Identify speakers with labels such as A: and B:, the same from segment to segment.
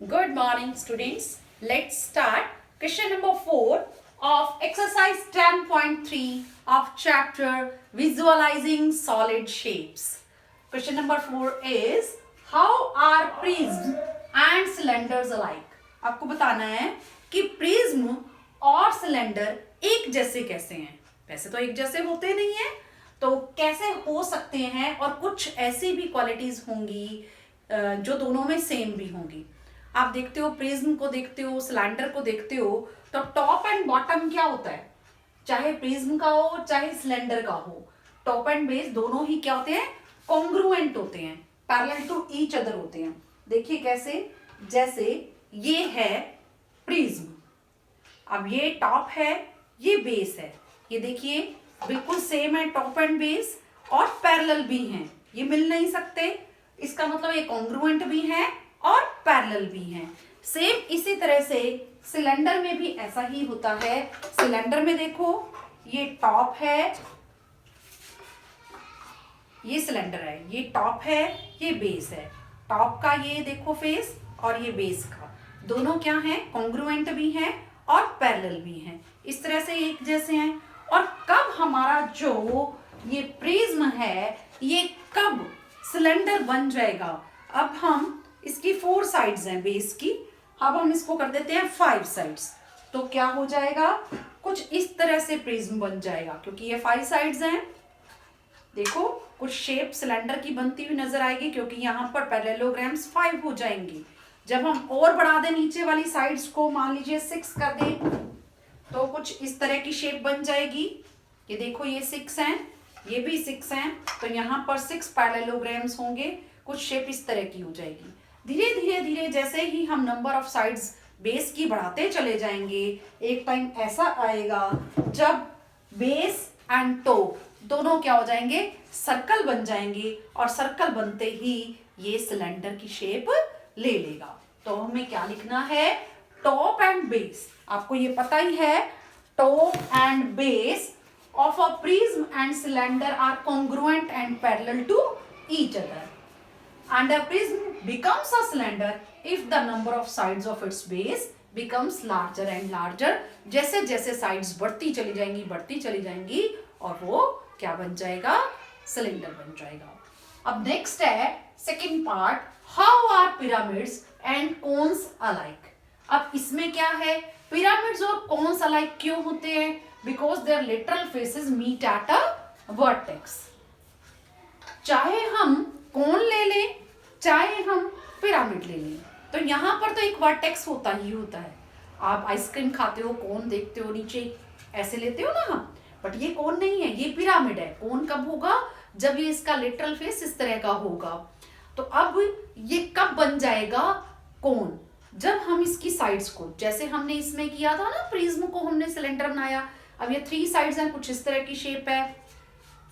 A: Good morning, students. Let's start question number 4 of exercise 10.3 of chapter Visualizing Solid Shapes. Question number 4 is how are prism and cylinders alike? आपको बताना है कि prism और cylinder एक जैसे कैसे हैं. वैसे तो एक जैसे होते नहीं हैं, तो कैसे हो सकते हैं और कुछ ऐसी भी क्वालिटीज होंगी जो दोनों में सेम भी होंगी. आप देखते हो प्रिज्म को देखते हो, सिलेंडर को देखते हो, तो टॉप एंड बॉटम क्या होता है, चाहे प्रिज्म का हो चाहे सिलेंडर का हो, टॉप एंड बेस दोनों ही क्या होते हैं, कॉन्ग्रुएंट होते हैं, पैरेलल टू ईच अदर होते हैं. देखिए कैसे, जैसे ये है प्रिज्म, अब ये टॉप है, ये बेस है, ये देखिए बिल्कुल सेम है टॉप एंड बेस और पैरेलल भी हैं, ये मिल नहीं सकते, इसका मतलब ये कॉन्ग्रुएंट भी हैं और पैरेलल भी हैं. सेम इसी तरह से सिलेंडर में भी ऐसा ही होता है. सिलेंडर में देखो ये टॉप है, ये सिलेंडर है, ये टॉप है, ये बेस है. टॉप का ये देखो फेस और ये बेस का, दोनों क्या हैं, कॉन्ग्रुएंट भी हैं और पैरेलल भी हैं. इस तरह से एक जैसे हैं. और कब हमारा जो ये प्रिज्म है ये कब सिलेंडर बन जाएगा, अब हम इसकी 4 साइड्स हैं बेस की, अब हम इसको कर देते हैं 5 साइड्स, तो क्या हो जाएगा, कुछ इस तरह से प्रिज्म बन जाएगा. क्योंकि ये 5 साइड्स हैं, देखो कुछ शेप सिलेंडर की बनती हुई नजर आएगी, क्योंकि यहाँ पर पैरेललोग्राम्स 5 हो जाएंगी. जब हम और बढ़ा दें नीचे वाली साइड्स को, मान लीजिए 6 कर दें, तो कुछ इस तरह की शेप बन जाएगी. ये देखो ये 6 हैं, ये भी 6 हैं, तो यहाँ पर 6 पैरेललोग्राम्स होंगे, कुछ शेप इस तरह की हो जाएगी. धीरे धीरे धीरे जैसे ही हम नंबर ऑफ साइड्स बेस की बढ़ाते चले जाएंगे, एक टाइम ऐसा आएगा जब बेस एंड टॉप दोनों क्या हो जाएंगे, सर्कल बन जाएंगे, और सर्कल बनते ही ये सिलेंडर की शेप ले लेगा. तो हमें क्या लिखना है, टॉप एंड बेस. आपको ये पता ही है, top and base of a prism and cylinder are congruent and parallel to each other, and a prism becomes a cylinder if the number of sides of its base becomes larger and larger. जैसे जैसे sides बढ़ती चली जाएंगी और वो क्या बन जाएगा, सिलेंडर बन जाएगा. अब नेक्स्ट है second part, how are pyramids and cones alike. अब इसमें क्या है, पिरामिड्स और कोन्स अलाइक क्यों होते हैं, because their lateral faces meet at a vertex. चाहे हम कोन ले लें चाहे हम पिरामिड ले लें, तो यहाँ पर तो एक वर्टेक्स होता ही होता है. आप आइसक्रीम खाते हो, कोन देखते हो नीचे ऐसे लेते हो ना, बट ये कोन नहीं है, ये पिरामिड है. कोन कब होगा, जब ये इसका लेटरल फेस इस तरह का होगा. तो अब ये कब बन जाएगा कोन, जब हम इसकी साइड्स को, जैसे हमने इसमें किया था ना, प्रिज्म को हमने सिलेंडर बनाया. अब ये 3 साइड्स हैं, कुछ इस तरह की शेप है,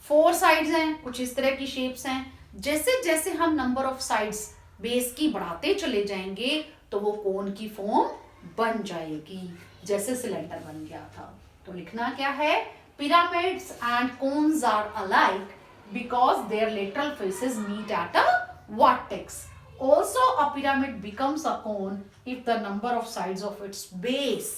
A: 4 साइड्स हैं, कुछ इस तरह की शेप्स हैं. जैसे जैसे हम नंबर ऑफ साइड्स बेस की बढ़ाते चले जाएंगे तो वो कोन की फॉर्म बन जाएगी, जैसे सिलेंडर बन गया था. तो लिखना क्या है, pyramids and cones are alike because their lateral faces meet at a vertex. Also a pyramid becomes a cone if the number of sides of its base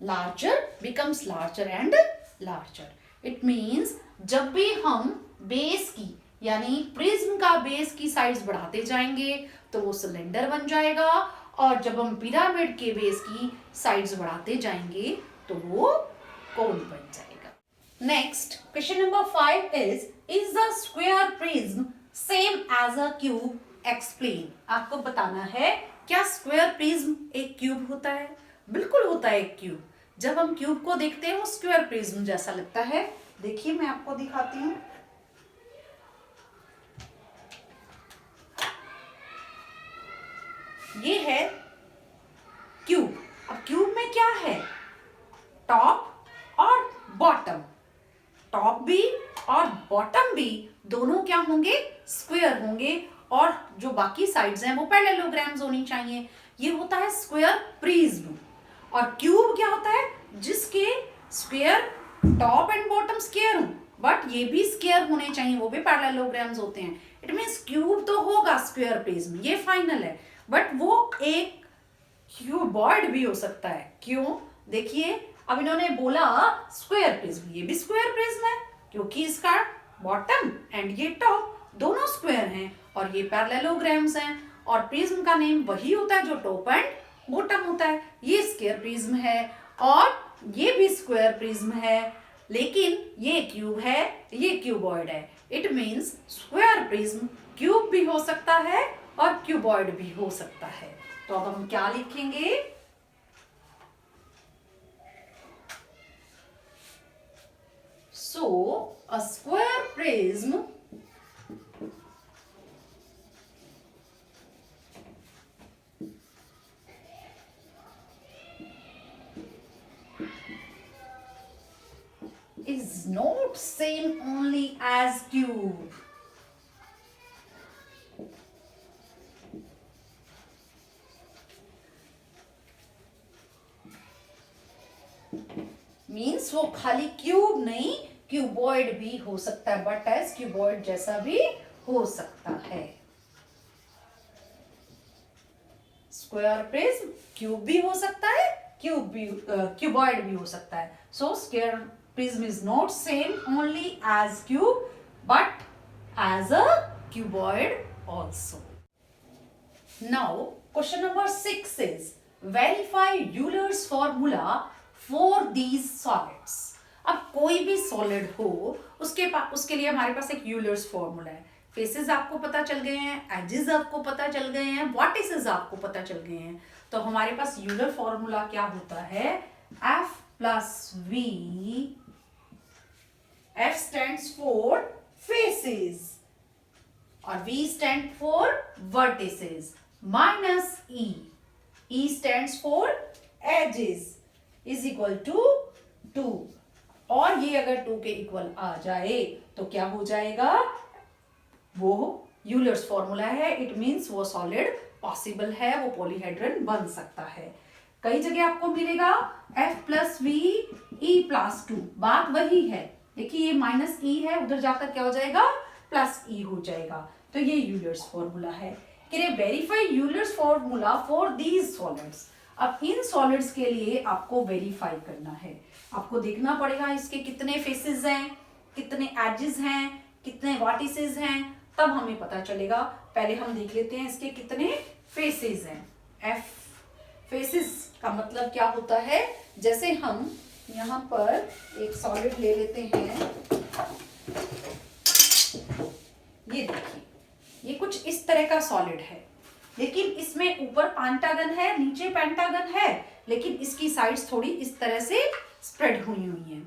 A: larger becomes larger and larger. It means जब भी हम base की, यानी prism का base की sides बढ़ाते जाएंगे तो वो सिलेंडर बन जाएगा, और जब हम पिरामिड के बेस की साइड्स बढ़ाते जाएंगे तो वो कोन बन जाएगा. Next question number 5 is the square prism same as a cube, explain. आपको बताना है, क्या स्क्वायर प्रिज्म एक क्यूब होता है, बिल्कुल होता है एक क्यूब. जब हम क्यूब को देखते हैं वो स्क्वायर प्रिज्म जैसा लगता है. देखिए मैं आपको दिखाती हूं, ये है क्यूब. अब क्यूब में क्या है, टॉप और बॉटम, टॉप भी और बॉटम भी दोनों क्या होंगे, स्क्वायर होंगे, और जो बाकी साइड्स हैं वो पैरेललोग्राम्स होनी चाहिए. ये होता है स्क्वायर प्रिज्म. और क्यूब क्या होता है, जिसके square top and bottom square हो, बट ये भी स्क्वायर होने चाहिए, वो भी पैरेललोग्राम्स होते हैं. इट मींस क्यूब तो होगा स्क्वायर प्रिज्म, ये फाइनल है. बट वो एक क्यूबॉइड भी हो सकता है। क्यों? देखिए, अब इन्होंने बोला स्क्वायर प्रिज्म, ये भी स्क्वायर प्रिज्म है क्योंकि इसका बॉटम एंड ये टॉप दोनों स्क्वायर हैं और ये पैरेललोग्राम्स हैं, और प्रिज्म का नेम वही होता है जो टॉप एंड बॉटम होता है। ये स्क्वायर प्रिज्म है और ये भी स्क्वायर प्रिज्म है, लेकिन ये क्यूब है, ये क्यूबॉइड है। It means square prism cube भी हो सकता है और क्यूबॉइड भी हो सकता है। तो अब हम क्या लिखेंगे? So a square prism is not same only as cube. Means वो खाली क्यूब नहीं, क्यूबॉइड भी हो सकता है, बट एज क्यूबॉइड जैसा भी हो सकता है। स्क्वायर प्रिज्म क्यूब भी हो सकता है, क्यूबॉइड भी हो सकता है। So square prism is not same only as cube but as a cuboid also. Now question number 6 is verify Euler's formula for these solids. अब कोई भी सॉलिड हो उसके लिए हमारे पास एक यूलर्स फॉर्मूला है। फेसेस आपको पता चल गए हैं, एजेस आपको पता चल गए हैं, वर्टिसेस आपको पता चल गए हैं। तो हमारे पास यूलर फॉर्मूला क्या होता है? F plus V, F stands for faces और V stand for vertices, minus E stands for edges is equal to 2। और ये अगर 2 के इक्वल आ जाए तो क्या हो जाएगा? वो यूलर्स फॉर्मूला है। इट मींस वो सॉलिड पॉसिबल है, वो पॉलीहेड्रन बन सकता है। कई जगह आपको मिलेगा F plus V E plus 2, बात वही है। देखिए ये माइनस E है, उधर जाकर क्या हो जाएगा? प्लस E हो जाएगा। तो ये यूलर्स फॉर्मूला है। Verify Euler's formula for these solids. अब इन सॉलिड्स के लिए आपको वेरीफाई करना है। आपको देखना पड़ेगा इसके कितने फेसेस हैं, कितने एजेस हैं, कितने वर्टिसेस हैं, तब हमें पता चलेगा। पहले हम देख लेते हैं इसके कितने फेसेस हैं। F फेसेस का मतलब क्या होता है? जैसे हम यहाँ पर एक सॉलिड ले लेते हैं, ये देखिए, ये कुछ इस तरह का सॉलिड है, लेकिन इसमें ऊपर पेंटागन है, नीचे पेंटागन है, लेकिन इसकी साइड्स थोड़ी इस तरह से स्प्रेड हुई हैं।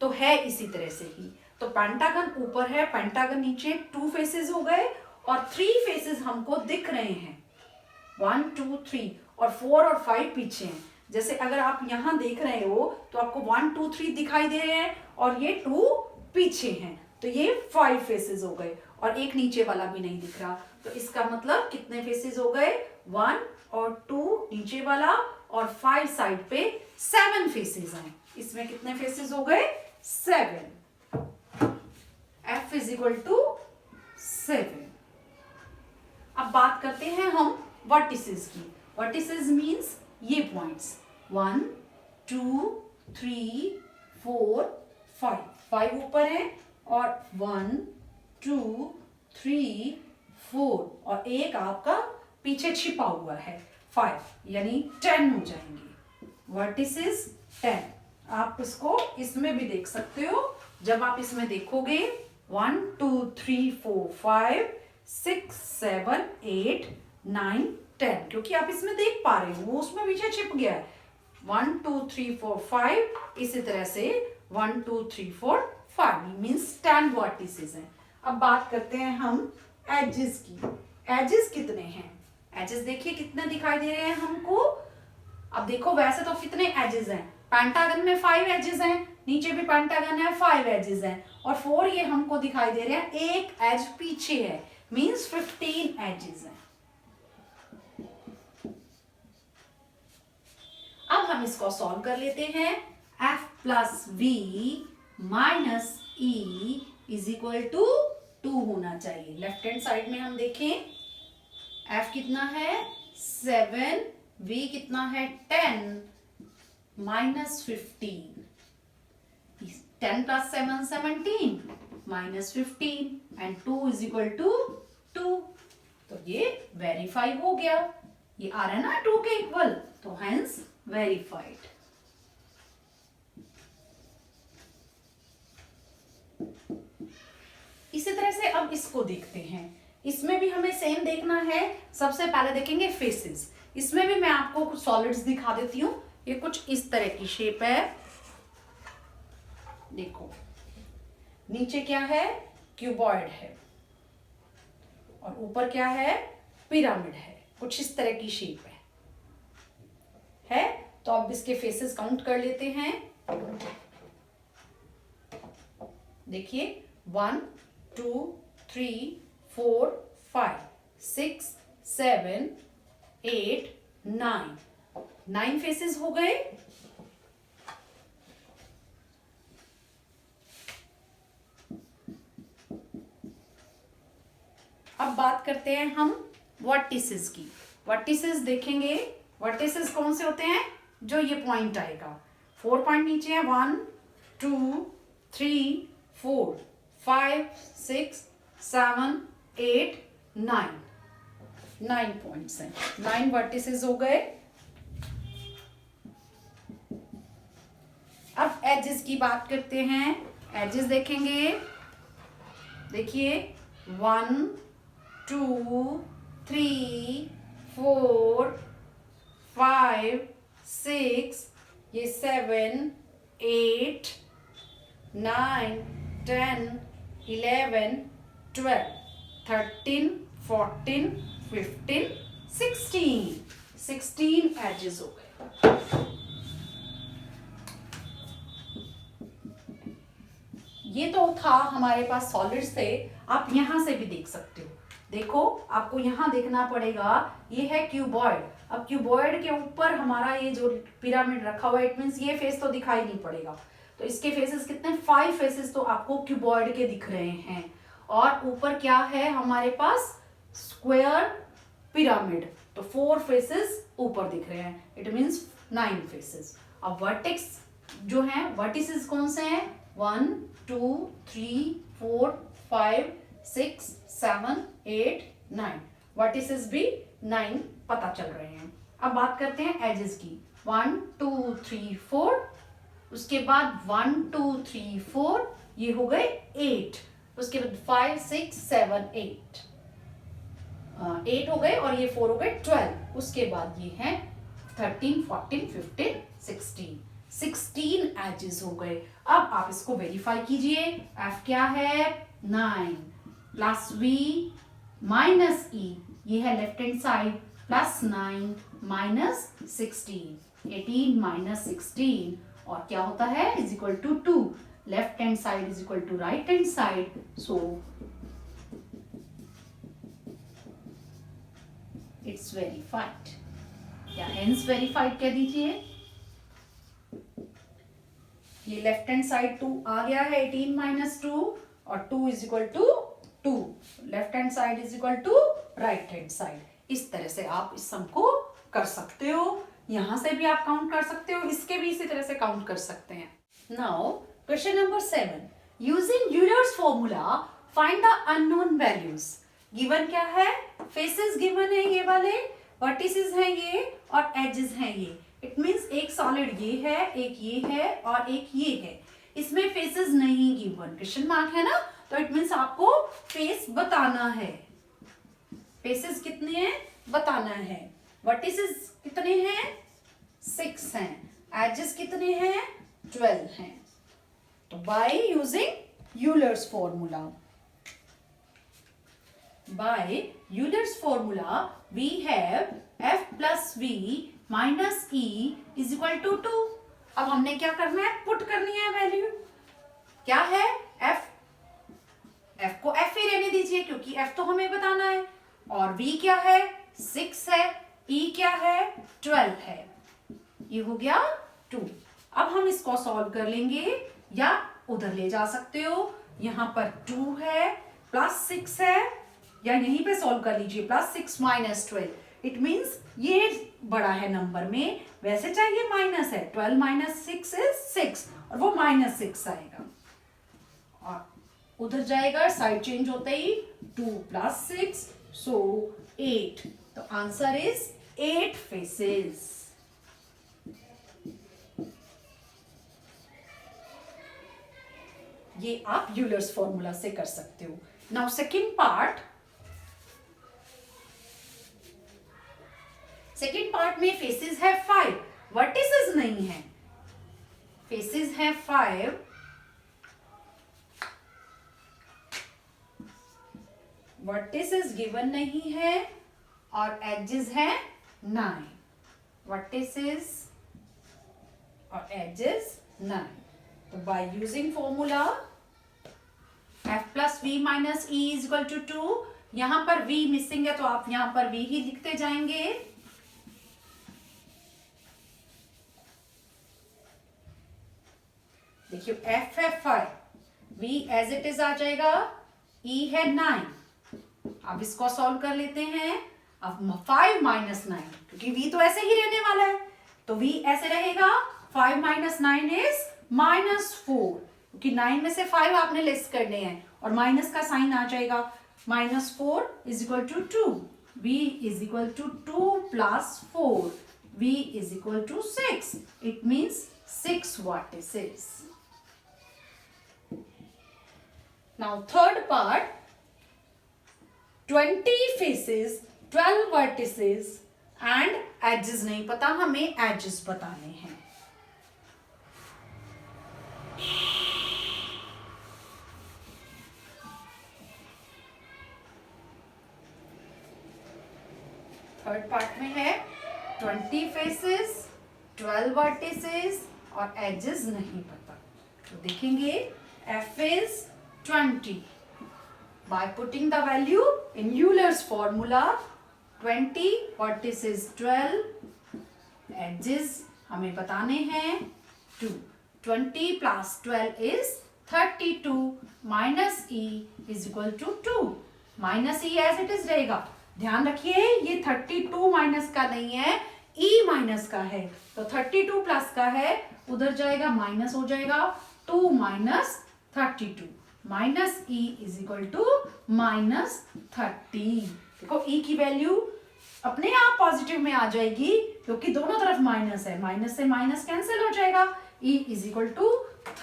A: तो है इसी तरह से ही। तो पेंटागन ऊपर है, पेंटागन नीचे, 2 फेसेस हो गए और 3 फेसेस हमको दिख रहे हैं। 1 2 3 और 4 और 5 पीछे हैं। जैसे अगर आप यहाँ देख रहे हो तो आपको 1 2 3 दिखाई दे रहे हैं और ये 2 पीछे हैं, तो ये 5 फेसेस हो गए और एक नीचे वाला भी नहीं दिख रहा। तो इसका मतलब कितने फेसेस हो गए? 1 और 2 नीचे वाला और 5 साइड पे 7 फेसेस हैं। इसमें कितने फेसेस हो गए? 7। F is equal to 7। अब बात करते हैं हम वर्टिसेस की। वर्टिसेस मीन्स ये पॉइंट्स 1 2 3 4 5 ऊपर है और 1 2 3 4 और एक आपका पीछे छिपा हुआ है 5, यानी 10 हो जाएंगे। वर्टिसेस 10। आप इसको इसमें भी देख सकते हो। जब आप इसमें देखोगे 1 2 3 4 5 6 7 8 9 10, क्योंकि आप इसमें देख पा रहे हो, वो उसमें पीछे छिप गया है। 1 2 3 4 5, इसी तरह से 1 2 3 4 5 मीन्स 10 वर्टिसेस हैं। अब बात करते हैं हम एजेस की। एजेस कितने हैं? एजेस देखिए कितने दिखाई दे रहे हैं हमको। अब देखो वैसे तो कितने एजेस हैं? पेंटागन में 5 एजेस हैं, नीचे भी पेंटागन है, 5 एजेस हैं और 4 ये हमको दिखाई दे रहे हैं, एक एज पीछे है, मीन्स 15 एजेस हैं। अब हम इसको सॉल्व कर लेते हैं। F plus V minus E is equal to 2 होना चाहिए। लेफ्ट हैंड साइड में हम देखें F कितना है? 7, v कितना है 10 minus 15, 10 plus 7 17 minus 15 and 2 is equal to 2। तो ये वेरीफाई हो गया, ये आ रहा है ना 2 के इक्वल, तो हेंस वेरीफाइड। इसी तरह से अब इसको देखते हैं, इसमें भी हमें सेम देखना है। सबसे पहले देखेंगे फेसेस, इसमें भी मैं आपको कुछ सॉलिड्स दिखा देती हूँ। ये कुछ इस तरह की शेप है, देखो नीचे क्या है, क्यूबॉइड है, और ऊपर क्या है, पिरामिड है, कुछ इस तरह की शेप है। तो अब इसके फेसेस काउंट कर लेते हैं। देखिए 1 2 3 4 5 6 7 8 9 फेसेस हो गए। अब बात करते हैं हम वर्टिसेस की। वर्टिसेस देखेंगे, वर्टिसेस कौन से होते हैं, जो ये पॉइंट आएगा, 4 पॉइंट नीचे है, 1 2 3 4 5 6 7 8 9 पॉइंट्स हैं, 9 वर्टिसेस हो गए। अब एजेस की बात करते हैं, एजेस देखेंगे, देखिए 1 2 3 4 5 6, ये 7 8 9 10 11 12 13 14 15 16 एजेस हो गए। ये तो था हमारे पास सॉलिड्स थे, आप यहां से भी देख सकते हो। देखो आपको यहां देखना पड़ेगा, ये है क्यूबॉइड। अब क्यूबॉइड के ऊपर हमारा ये जो पिरामिड रखा हुआ है, इट मींस ये फेस तो दिखाई नहीं पड़ेगा, तो इसके फेसेस कितने, 5 फेसेस तो आपको क्यूबॉइड के दिख रहे हैं। और ऊपर क्या है हमारे पास, स्क्वायर पिरामिड, तो 4 फेसेस ऊपर दिख रहे हैं, इट मींस 9 फेसेस। अब वर्टेक्स जो है, वर्टिसेस कौन से हैं, 1 2 3 4 5 6 7 8 9, वर्टिसेस भी 9 पता चल रहे हैं। अब बात करते हैं एजेस की, 1 2 3 4, उसके बाद 1 2 3 4, ये हो गए 8, उसके बाद 5 6 7 8 8 हो गए, और ये 4 हो गए 12, उसके बाद ये हैं 13 14 15 16 एजेस हो गए। अब आप इसको वेरीफाई कीजिए, एफ क्या है 9 प्लस वी माइनस ई, ये है left hand side, plus 9 minus 16, 18 minus 16, और क्या होता है, is equal to 2, left hand side is equal to right hand side, so it's verified, या हेंस वेरीफाइड कह दीजिए। ये लेफ्ट हैंड साइड 2 आ गया है, 18 माइनस 2, और 2 is equal to 2, left hand side is equal to right hand side. इस तरह से आप इस सम को कर सकते हो, यहां से भी आप काउंट कर सकते हो, इसके भी इसी तरह से काउंट कर सकते हैं। Now question number 7, using Euler's formula find the unknown values. Given क्या है, फेसेस गिवन है ये वाले, वर्टिसेस हैं ये, और एजेस हैं ये। इट मींस एक सॉलिड ये है, एक ये है, और एक ये है। इसमें फेसेस नहीं गिवन, क्वेश्चन मार्क है ना, तो इट मींस आपको फेस बताना है। फेसेस कितने हैं बताना है। वर्टिसेस कितने हैं 6 हैं, एजेस कितने हैं 12 हैं। तो by using Euler's formula, by Euler's formula we have f plus v minus e is equal to 2। अब हमने क्या करना है, पुट करनी है वैल्यू, क्या है f को f ही रहने दीजिए क्योंकि f तो हमें बताना है, और v क्या है 6 है, e क्या है 12 है, ये हो गया 2। अब हम इसको सॉल्व कर लेंगे, या उधर ले जा सकते हो, यहाँ पर 2 है प्लस 6 है, या यहीं पे सॉल्व कर लीजिए, प्लस 6 माइनस 12, इट मीन्स ये बड़ा है नंबर में, वैसे चाहिए माइनस है, 12 माइनस 6 इज 6 और वो -6 आएगा और उधर जाएगा साइड चेंज होते ही 2 + 6 सो 8। तो आंसर इज 8 फेसेस। ये आप यूलर्स फॉर्मूला से कर सकते हो। Now second part, second part में फेसेस है 5, वर्टिसेस नहीं है। फेसेस है 5, वर्टिसेस गिवन नहीं है और एजेस है 9, वर्टिसेस और एजेस 9। तो by using formula f + v - e = 2, यहां पर v मिसिंग है तो आप यहां पर v ही लिखते जाएंगे। देखिए f है 5, v एज इट इज आ जाएगा, e है 9। अब इसको सॉल्व कर लेते हैं। अब 5 - 9, क्योंकि v तो ऐसे ही रहने वाला है तो v ऐसे रहेगा, 5 - 9 इज -4, क्योंकि 9 में से 5 आपने लेस करने हैं और माइनस का साइन आ जाएगा। -4 = 2, v = 2 + 4, v = 6, it means 6 vertices। Now third part, 20 faces, 12 vertices and edges नहीं पता, हमें edges बताने हैं। थर्ड पार्ट में है 20 faces, 12 vertices और edges नहीं पता। तो देखेंगे f is 20 by putting the value in Euler's formula, 20 vertices 12, edges हमें बताने हैं 2, 20 + 12 is 32 minus e = 2, minus e as it is रहेगा। ध्यान रखिए ये 32 माइनस का नहीं है, e माइनस का है, तो 32 प्लस का है, उधर जाएगा माइनस हो जाएगा, 2 - 32 माइनस e = -30। देखो e की वैल्यू अपने आप पॉजिटिव में आ जाएगी क्योंकि दोनों तरफ माइनस है, माइनस से माइनस कैंसिल हो जाएगा, e =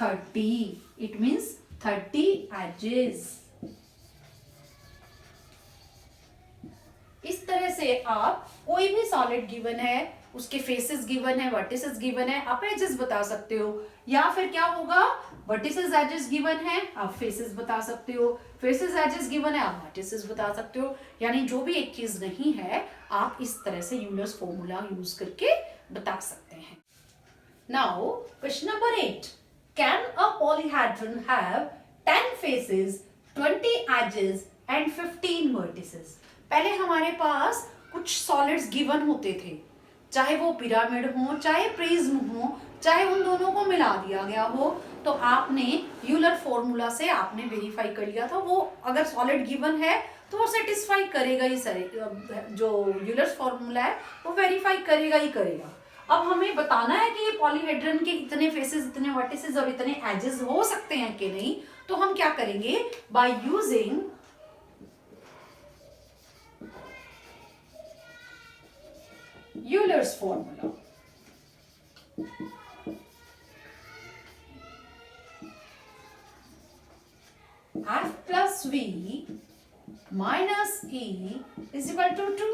A: 30, इट मीन्स 30 एजेस। इस तरह से आप कोई भी सॉलिड गिवन है, उसके फेसेस गिवन है, वर्टिसेस गिवन है, आप एजेस बता सकते हो। या फिर क्या होगा, वर्टिसेस एजेस गिवन है, आप फेसेस बता सकते हो, फेसेस एजेस गिवन है, आप वर्टिसेस बता सकते हो। यानी जो भी एक चीज नहीं है आप इस तरह से यूलर्स फॉर्मूला यूज करके बता सकते हैं। Now question number 8, can a polyhedron have 10 faces, 20 edges and 15 vertices. पहले हमारे पास कुछ सॉलिड्स गिवन होते थे, चाहे वो पिरामिड हो, चाहे प्रिज्म हो, चाहे उन दोनों को मिला दिया गया हो, तो आपने यूलर फॉर्मूला से आपने वेरीफाई कर लिया था। वो अगर सॉलिड गिवन है तो वो सेटिस्फाई करेगा ही, जो यूलर फॉर्मूला है वो वेरीफाई करेगा ही करेगा। अब हमें बताना है कि ये पॉलीहेड्रन के इतने फेसेस, इतने वर्टिसेस और इतने एजेस हो सकते हैं कि नहीं। तो हम क्या करेंगे, by using Euler's formula, f plus v minus e is equal to 2।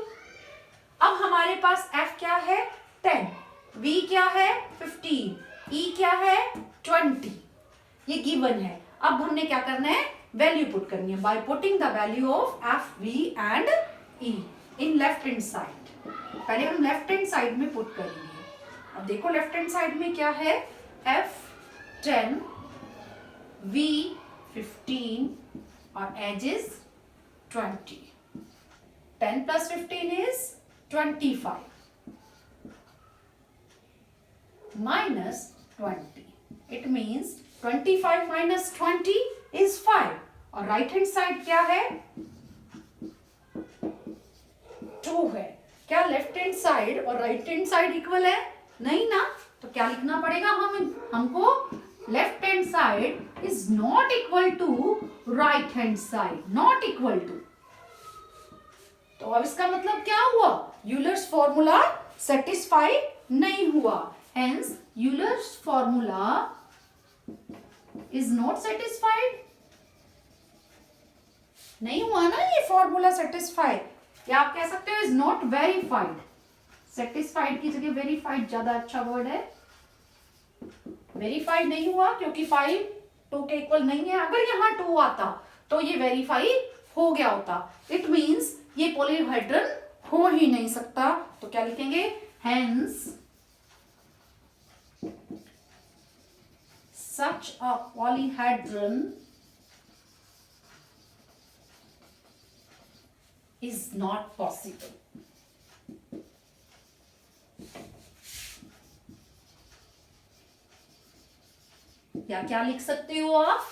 A: अब हमारे पास f क्या है 10, v क्या है 15, e क्या है 20, ये गिवन है। अब हमने क्या करना है, वैल्यू पुट करनी है by putting the value of f, v and e in left hand side. पहले हम लेफ्ट हैंड साइड में पुट करेंगे। अब देखो लेफ्ट हैंड साइड में क्या है, f 10, v 15 और edges 20। 10 plus 15 is 25 minus 20. It means 25 minus 20 is 5 और राइट हैंड साइड क्या है 2 है। क्या लेफ्ट हैंड साइड और राइट हैंड साइड इक्वल है? नहीं ना। तो क्या लिखना पड़ेगा हमको? Left hand side is not equal to right hand side, not equal to. तो अब इसका मतलब क्या हुआ? यूलर्स फॉर्मूला सेटिस्फाइड नहीं हुआ, hence Euler's formula is not satisfied. नहीं हुआ ना ये फॉर्मूला सेटिस्फाइड, या आप कह सकते हो इज नॉट वेरीफाइड। सेटिस्फाइड की जगह वेरीफाइड ज्यादा अच्छा वर्ड है। वेरीफाइड नहीं हुआ क्योंकि 5 2 के इक्वल नहीं है। अगर यहाँ 2 आता तो ये वेरीफाई हो गया होता। इट मींस ये पॉलीहेड्रन हो ही नहीं सकता। तो क्या लिखेंगे? Hence such a polyhedron is not possible. या क्या लिख सकते हो आप?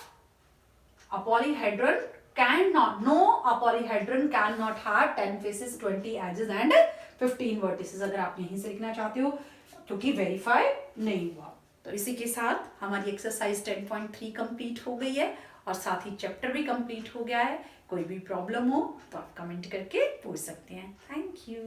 A: A polyhedron cannot, no, a polyhedron cannot have 10 faces, 20 edges and 15 vertices। अगर आप यहीं से लिखना चाहते हो, क्योंकि वेरीफाई नहीं हुआ। तो इसी के साथ हमारी एक्सरसाइज 10.3 कंप्लीट हो गई है और साथ ही चैप्टर भी कंप्लीट हो गया है। कोई भी प्रॉब्लम हो तो आप कमेंट करके पूछ सकते हैं। Thank you.